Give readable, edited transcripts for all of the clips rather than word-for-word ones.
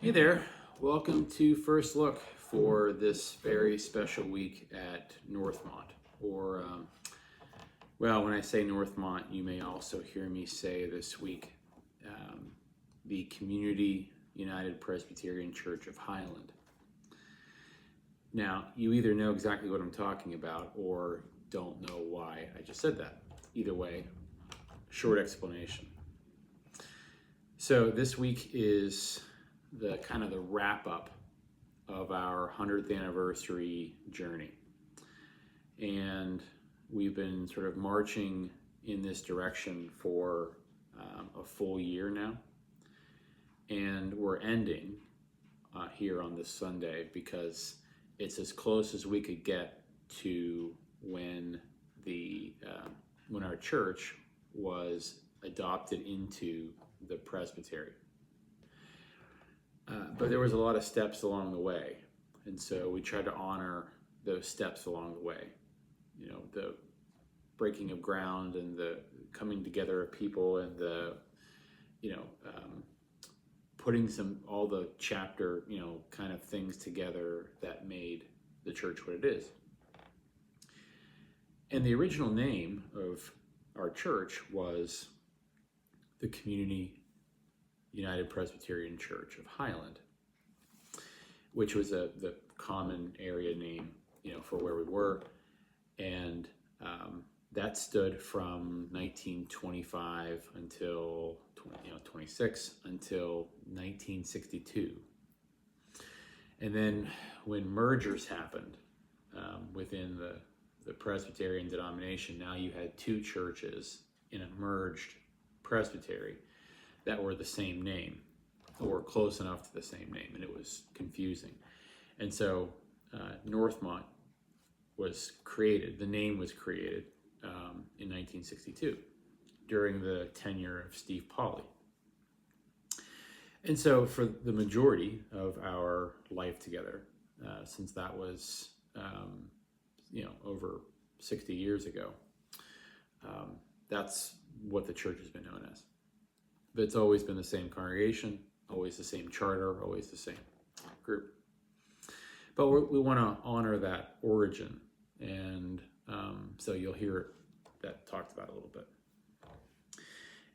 Hey there, welcome to First Look for this very special week at Northmont. Or, well, when I say Northmont, you may also hear me say this week the Community United Presbyterian Church of Highland. Now, you either know exactly what I'm talking about or don't know why I just said that. Either way, short explanation. So this week is the kind of the wrap up of our 100th anniversary journey. And we've been sort of marching in this direction for a full year now. And we're ending here on this Sunday because it's as close as we could get to when when our church was adopted into the presbytery. But there was a lot of steps along the way, and so we tried to honor those steps along the way. You know, the breaking of ground and the coming together of people, and the putting all the chapter kind of things together that made the church what it is. And the original name of our church was the Community United Presbyterian Church of Highland, which was the common area name, for where we were, and that stood from 1925 until 26 until 1962, and then when mergers happened within the Presbyterian denomination, now you had two churches in a merged presbytery that were the same name or close enough to the same name, and it was confusing. And so Northmont was created, the name was created in 1962 during the tenure of Steve Pauley. And so for the majority of our life together, since that was over 60 years ago, that's what the church has been known as. But it's always been the same congregation, always the same charter, always the same group. But we want to honor that origin, and so you'll hear that talked about a little bit.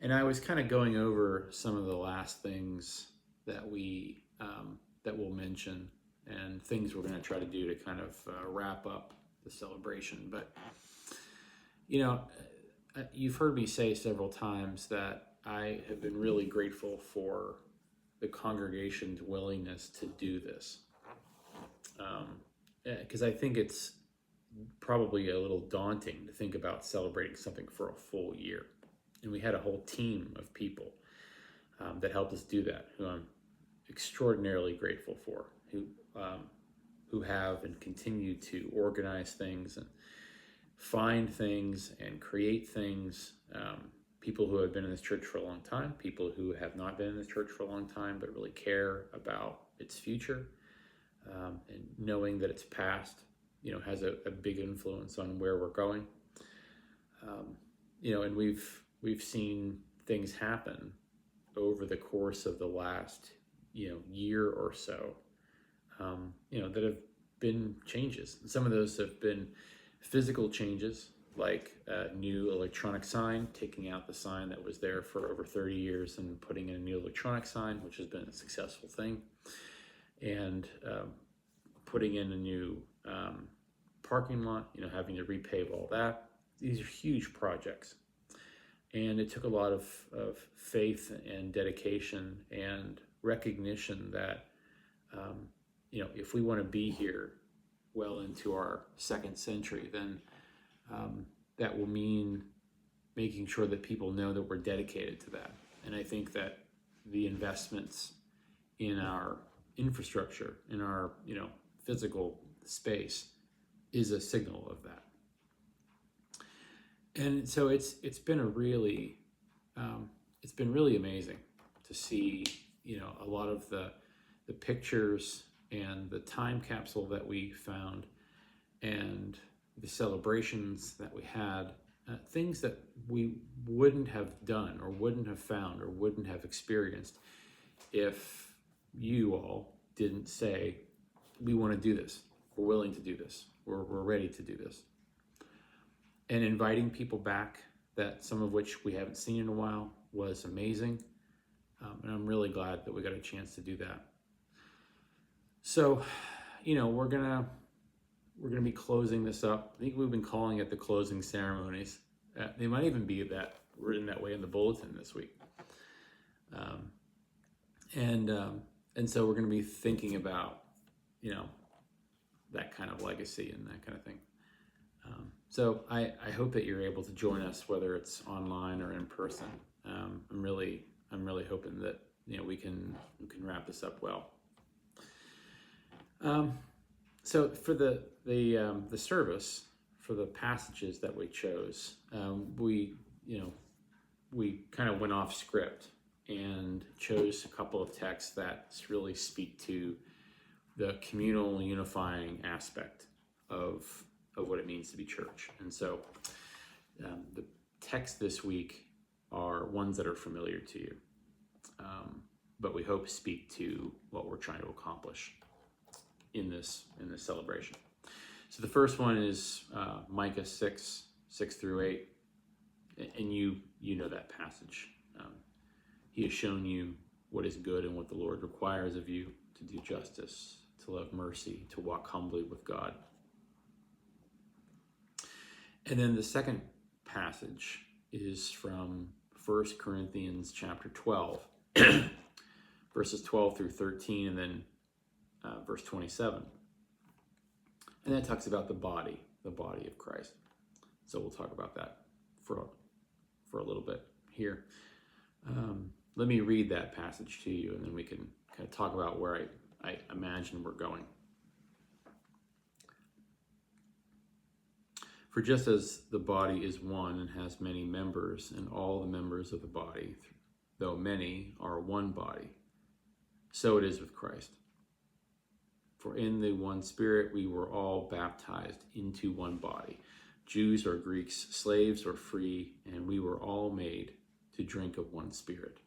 And I was kind of going over some of the last things that we'll mention, and things we're going to try to do to kind of wrap up the celebration. But you've heard me say several times that I have been really grateful for the congregation's willingness to do this, because I think it's probably a little daunting to think about celebrating something for a full year. And we had a whole team of people that helped us do that, who I'm extraordinarily grateful for, who have and continue to organize things and find things and create things. People who have been in this church for a long time, people who have not been in this church for a long time but really care about its future, and knowing that its past, has a big influence on where we're going. And we've seen things happen over the course of the last year or so, that have been changes. And some of those have been physical changes, like a new electronic sign, taking out the sign that was there for over 30 years and putting in a new electronic sign, which has been a successful thing, and putting in a new parking lot, having to repave all that. These are huge projects. And it took a lot of faith and dedication and recognition that, if we want to be here well into our second century, then that will mean making sure that people know that we're dedicated to that. And I think that the investments in our infrastructure, in our physical space, is a signal of that. And so it's been really amazing to see a lot of the pictures and the time capsule that we found, and the celebrations that we had, things that we wouldn't have done or wouldn't have found or wouldn't have experienced if you all didn't say, we want to do this, we're willing to do this, we're ready to do this. And inviting people back, that some of which we haven't seen in a while, was amazing. And I'm really glad that we got a chance to do that. So, we're gonna be closing this up. I think we've been calling it the closing ceremonies. They might even be that written that way in the bulletin this week. And so we're going to be thinking about, that kind of legacy and that kind of thing. So I hope that you're able to join us, whether it's online or in person. I'm really hoping that we can wrap this up well. So for the service, for the passages that we chose, we kind of went off script and chose a couple of texts that really speak to the communal unifying aspect of what it means to be church. And so the texts this week are ones that are familiar to you, but we hope speak to what we're trying to accomplish in this celebration. So the first one is Micah 6:6-8, and you know that passage. He has shown you what is good and what the Lord requires of you: to do justice, to love mercy, to walk humbly with God. And then the second passage is from 1 Corinthians chapter 12, verses 12-13, and then verse 27. And that talks about the body of Christ. So we'll talk about that for a little bit here. Let me read that passage to you, and then we can kind of talk about where I imagine we're going. For just as the body is one and has many members, and all the members of the body, though many, are one body, so it is with Christ. For in the one Spirit we were all baptized into one body, Jews or Greeks, slaves or free, and we were all made to drink of one Spirit.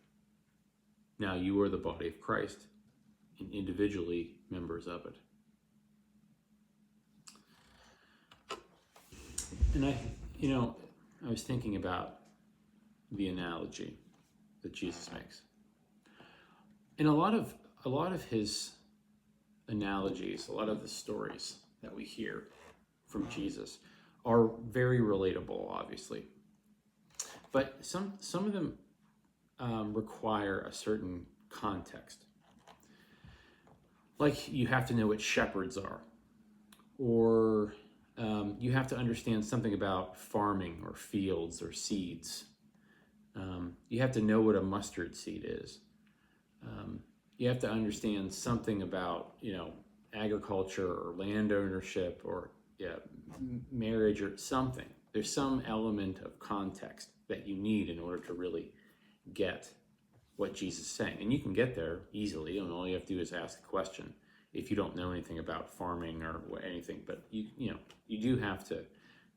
Now you are the body of Christ, and individually members of it. And I was thinking about the analogy that Jesus makes. And a lot of his analogies, a lot of the stories that we hear from Jesus are very relatable, obviously. But some of them require a certain context. Like, you have to know what shepherds are, or you have to understand something about farming or fields or seeds. You have to know what a mustard seed is. You have to understand something about, agriculture or land ownership or marriage or something. There's some element of context that you need in order to really get what Jesus is saying. And you can get there easily, and all you have to do is ask a question if you don't know anything about farming or anything. But you do have to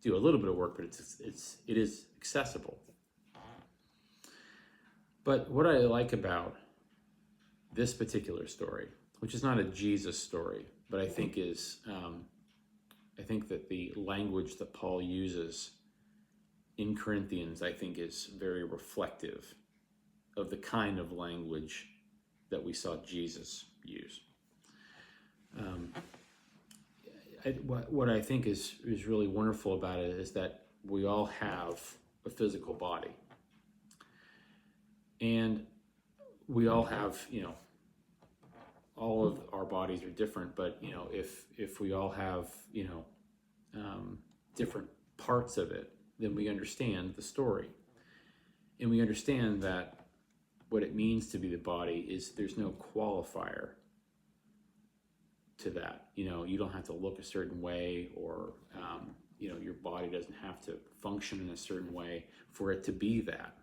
do a little bit of work, but it is accessible. But what I like about this particular story, which is not a Jesus story, but I think that the language that Paul uses in Corinthians, I think, is very reflective of the kind of language that we saw Jesus use. What I think is really wonderful about it is that we all have a physical body, and we all have, all of our bodies are different, but if we all have different parts of it, then we understand the story, and we understand that what it means to be the body is there's no qualifier to that. You don't have to look a certain way, or your body doesn't have to function in a certain way for it to be that.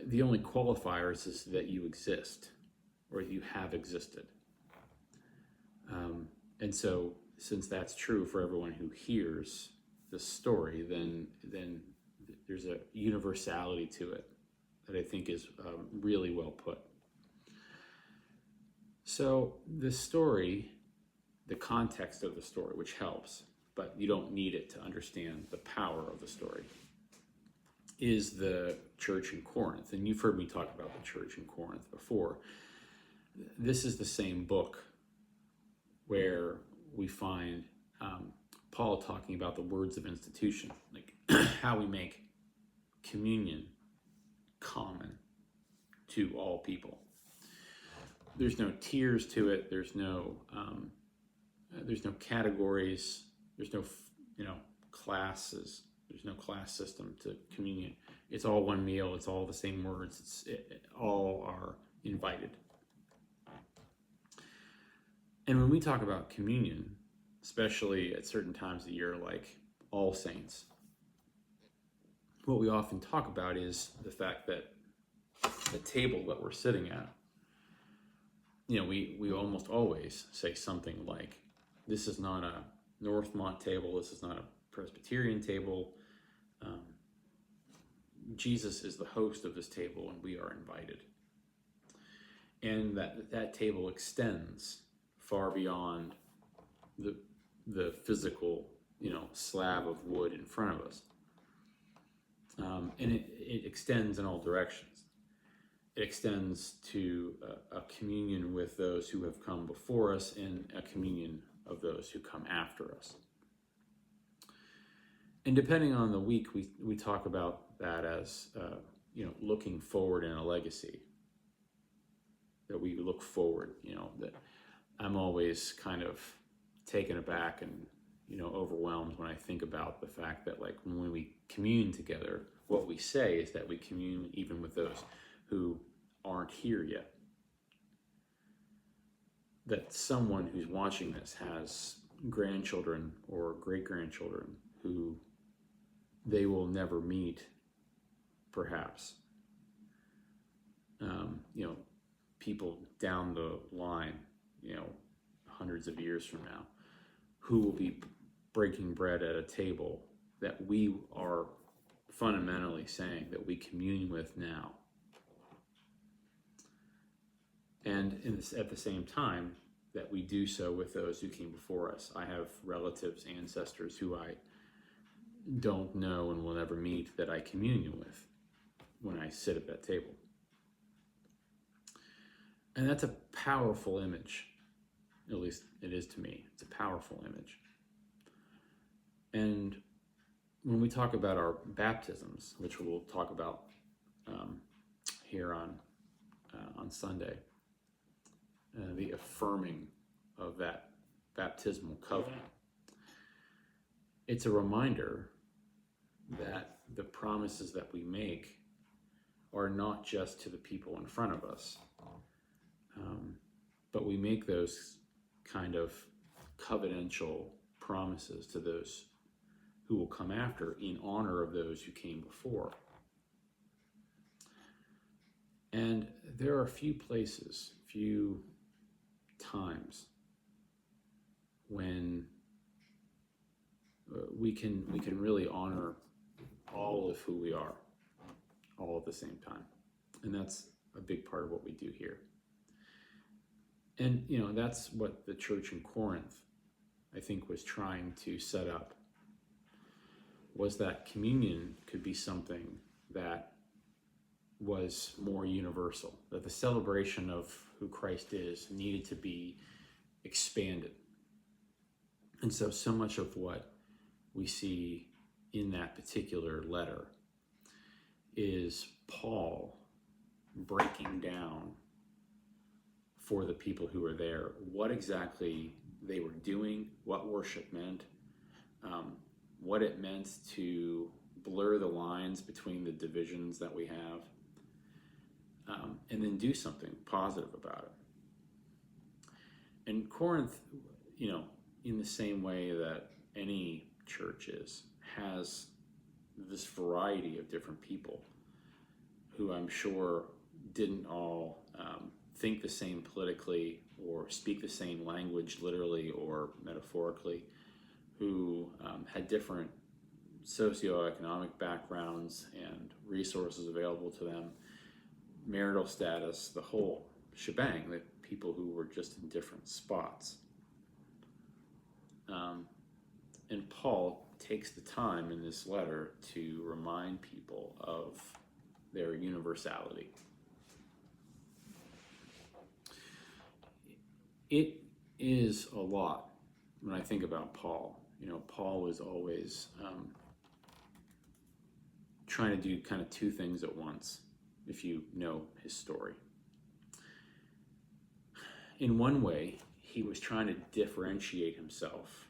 The only qualifier is that you exist, or you have existed. And so, since that's true for everyone who hears the story, then there's a universality to it that I think is really well put. So the story, the context of the story, which helps, but you don't need it to understand the power of the story, is the church in Corinth. And you've heard me talk about the church in Corinth before. This is the same book where we find Paul talking about the words of institution, like how we make communion common to all people. There's no tiers to it. There's no categories. There's no classes. There's no class system to communion. It's all one meal. It's all the same words. All are invited. And when we talk about communion, especially at certain times of the year, like All Saints, what we often talk about is the fact that the table that we're sitting at, we almost always say something like, this is not a Northmont table, this is not a Presbyterian table. Jesus is the host of this table and we are invited. And that table extends far beyond the physical, slab of wood in front of us. And it extends in all directions. It extends to a communion with those who have come before us and a communion of those who come after us. And depending on the week, we talk about that as, looking forward in a legacy. That we look forward, that I'm always kind of taken aback and, overwhelmed when I think about the fact that, like, when we commune together, what we say is that we commune even with those who aren't here yet. That someone who's watching this has grandchildren or great-grandchildren who they will never meet, perhaps. People down the line, hundreds of years from now, who will be breaking bread at a table that we are fundamentally saying that we commune with now. And at the same time, that we do so with those who came before us. I have relatives, ancestors who I don't know and will never meet that I commune with when I sit at that table. And that's a powerful image. At least it is to me. It's a powerful image. And when we talk about our baptisms, which we'll talk about here on Sunday, the affirming of that baptismal covenant, it's a reminder that the promises that we make are not just to the people in front of us, but we make those kind of covenantal promises to those who will come after in honor of those who came before. And there are few times when we can really honor all of who we are, all at the same time. And that's a big part of what we do here. And, that's what the church in Corinth, I think, was trying to set up, was that communion could be something that was more universal, that the celebration of who Christ is needed to be expanded. And so much of what we see in that particular letter is Paul breaking down for the people who were there what exactly they were doing, what worship meant, what it meant to blur the lines between the divisions that we have, and then do something positive about it. And Corinth, in the same way that any church has this variety of different people who I'm sure didn't all think the same politically or speak the same language literally or metaphorically, who had different socioeconomic backgrounds and resources available to them, marital status, the whole shebang, that people who were just in different spots. And Paul takes the time in this letter to remind people of their universality. It is a lot when I think about Paul. Paul was always trying to do kind of two things at once, if you know his story. In one way, he was trying to differentiate himself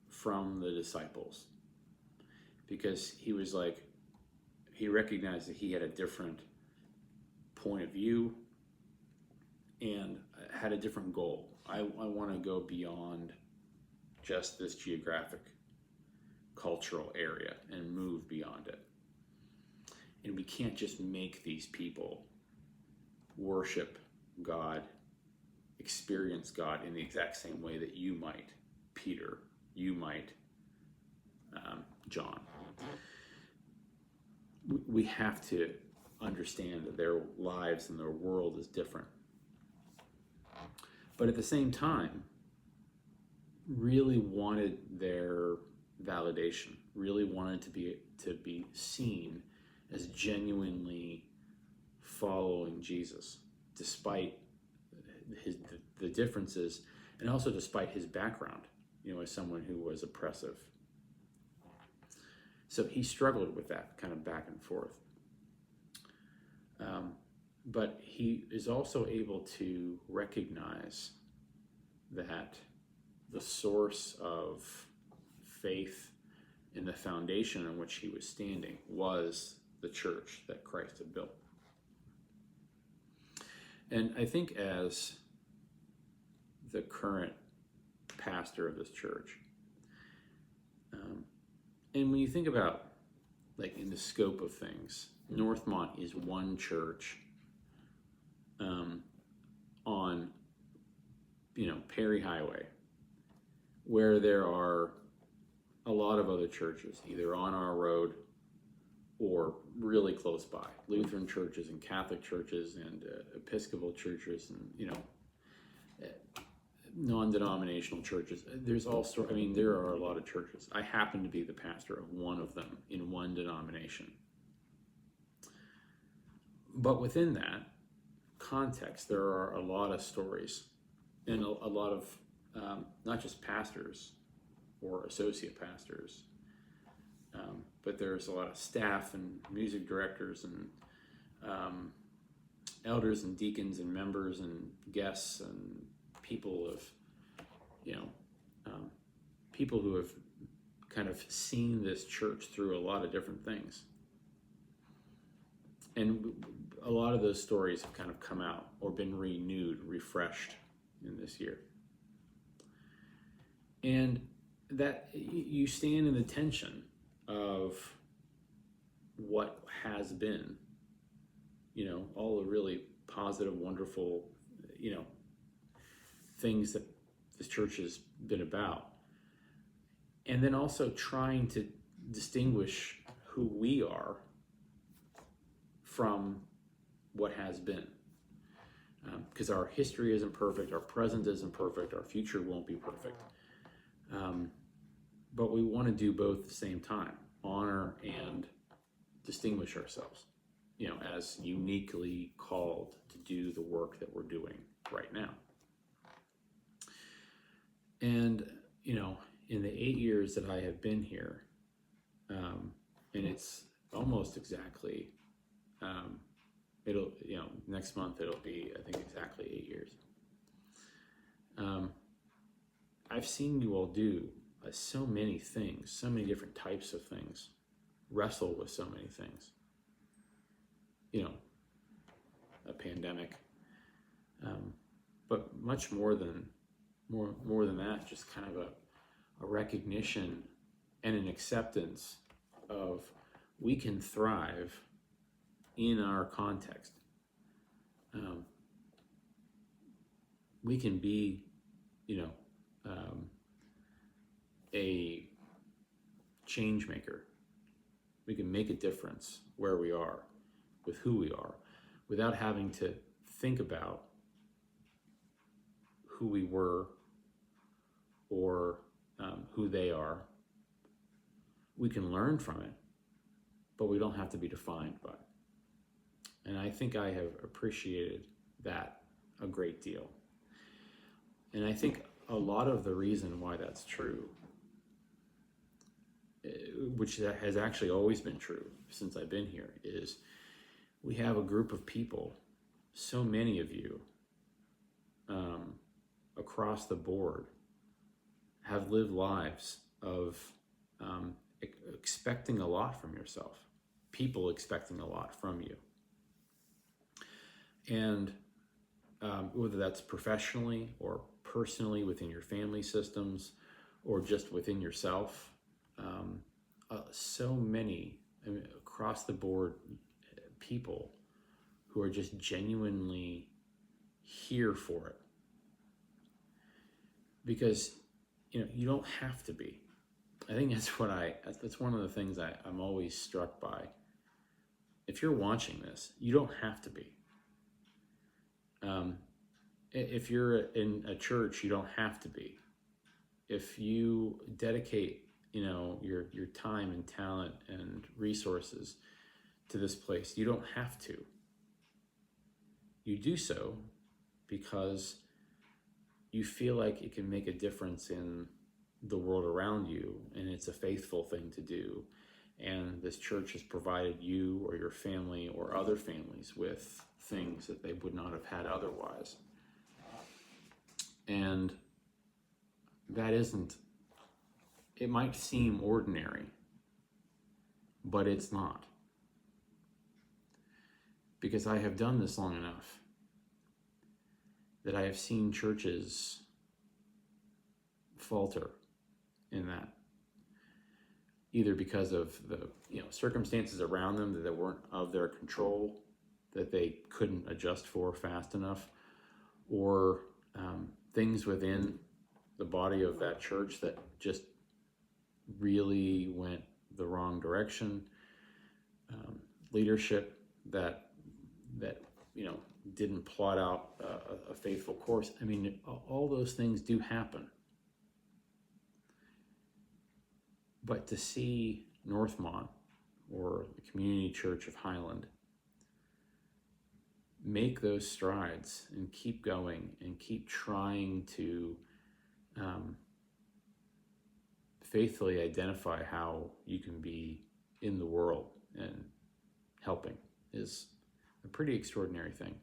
from the disciples, because he recognized that he had a different point of view and had a different goal. I want to go beyond just this geographic, cultural area and move beyond it. And we can't just make these people worship God, experience God in the exact same way that you might, Peter, you might, John. We have to understand that their lives and their world is different. But at the same time, really wanted their validation, really wanted to be seen as genuinely following Jesus, despite the differences, and also despite his background, as someone who was oppressive. So he struggled with that kind of back and forth. But he is also able to recognize that the source of faith and the foundation on which he was standing was the church that Christ had built. And I think as the current pastor of this church, and when you think about, like, in the scope of things, Northmont is one church on, Perry Highway, where there are a lot of other churches, either on our road or really close by. Lutheran churches and Catholic churches and Episcopal churches and, non-denominational churches. There's all sorts, there are a lot of churches. I happen to be the pastor of one of them in one denomination. But within that context, there are a lot of stories and a lot of not just pastors or associate pastors, but there's a lot of staff and music directors and elders and deacons and members and guests and people of, people who have kind of seen this church through a lot of different things. And a lot of those stories have kind of come out or been renewed, refreshed in this year. And that you stand in the tension of what has been, all the really positive, wonderful, things that this church has been about. And then also trying to distinguish who we are from what has been. Because our history isn't perfect, our present isn't perfect, our future won't be perfect. But we want to do both at the same time, honor and distinguish ourselves, as uniquely called to do the work that we're doing right now. And, in the 8 years that I have been here, and it's almost exactly, next month it'll be, I think, exactly 8 years. I've seen you all do so many things, so many different types of things, wrestle with so many things. A pandemic, but much more than that, just kind of a recognition and an acceptance of we can thrive in our context. We can be, a change maker. We can make a difference where we are, with who we are, without having to think about who we were or who they are. We can learn from it, but we don't have to be defined by it. And I think I have appreciated that a great deal. And I think a lot of the reason why that's true, which has actually always been true since I've been here, is we have a group of people, so many of you, across the board, have lived lives of expecting a lot from yourself, people expecting a lot from you. And whether that's professionally or personally within your family systems or just within yourself, so many, across the board, people who are just genuinely here for it. Because, you don't have to be. I think that's one of the things I'm always struck by. If you're watching this, you don't have to be. If you're in a church, you don't have to be. If you dedicate, your time and talent and resources to this place, you don't have to. You do so because you feel like it can make a difference in the world around you, and it's a faithful thing to do. And this church has provided you or your family or other families with things that they would not have had otherwise. And that it might seem ordinary, but it's not. Because I have done this long enough that I have seen churches falter in that, either because of the circumstances around them that weren't of their control, that they couldn't adjust for fast enough, or things within the body of that church that just really went the wrong direction, leadership that didn't plot out a faithful course. I mean, all those things do happen. But to see Northmont or the Community Church of Highland make those strides and keep going and keep trying to faithfully identify how you can be in the world and helping is a pretty extraordinary thing.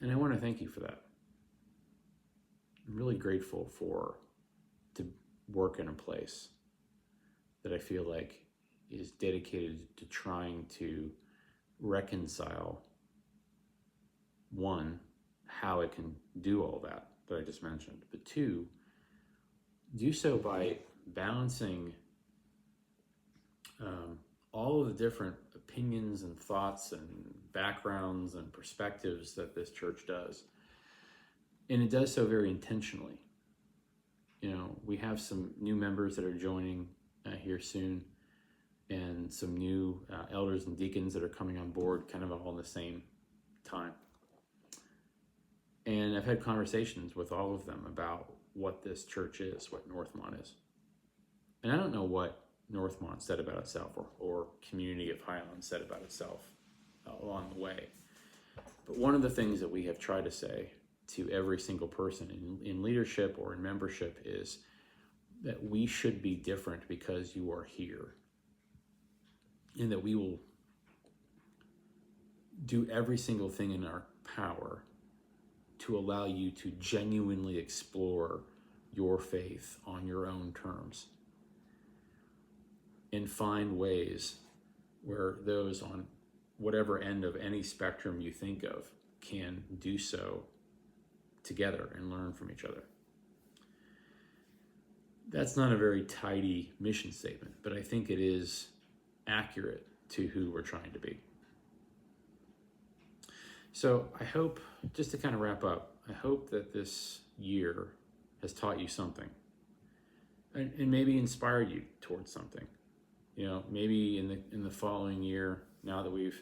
And I want to thank you for that. I'm really grateful to work in a place that I feel like is dedicated to trying to reconcile, one, how it can do all that I just mentioned, but two, do so by balancing all of the different opinions and thoughts and backgrounds and perspectives that this church does. And it does so very intentionally. We have some new members that are joining here soon, and some new elders and deacons that are coming on board kind of all in the same time. And I've had conversations with all of them about what this church is, what Northmont is. And I don't know what Northmont said about itself or Community of Highland said about itself along the way. But one of the things that we have tried to say to every single person in leadership or in membership is that we should be different because you are here. And that we will do every single thing in our power to allow you to genuinely explore your faith on your own terms and find ways where those on whatever end of any spectrum you think of can do so together and learn from each other. That's not a very tidy mission statement, but I think it is accurate to who we're trying to be. So I hope, just to kind of wrap up, I hope that this year has taught you something and maybe inspired you towards something. Maybe in the following year, now that we've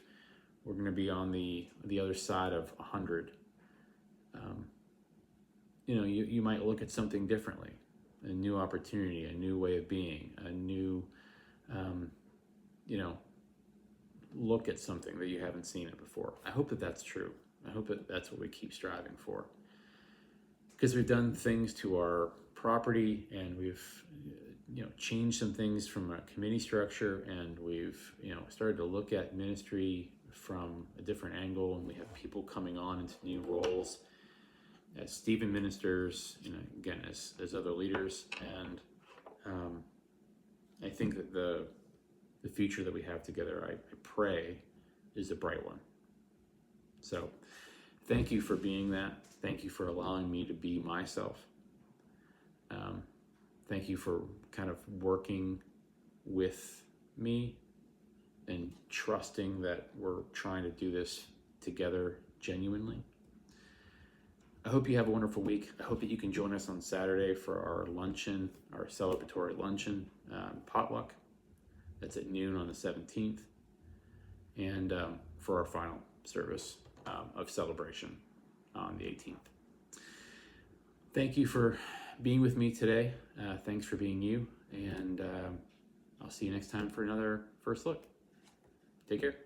we're going to be on the other side of 100. You might look at something differently, a new opportunity, a new way of being, a new, look at something that you haven't seen it before. I hope that that's true. I hope that that's what we keep striving for. Because we've done things to our property, and we've changed some things from a committee structure, and we've started to look at ministry from a different angle, and we have people coming on into new roles as Stephen ministers, again as other leaders, and I think that the future that we have together, I pray, is a bright one. So thank you for being that. Thank you for allowing me to be myself. Thank you for kind of working with me and trusting that we're trying to do this together genuinely. I hope you have a wonderful week. I hope that you can join us on Saturday for our luncheon, our celebratory luncheon, potluck. That's at noon on the 17th. And for our final service of celebration on the 18th. Thank you for being with me today. Thanks for being you. And I'll see you next time for another First Look. Take care.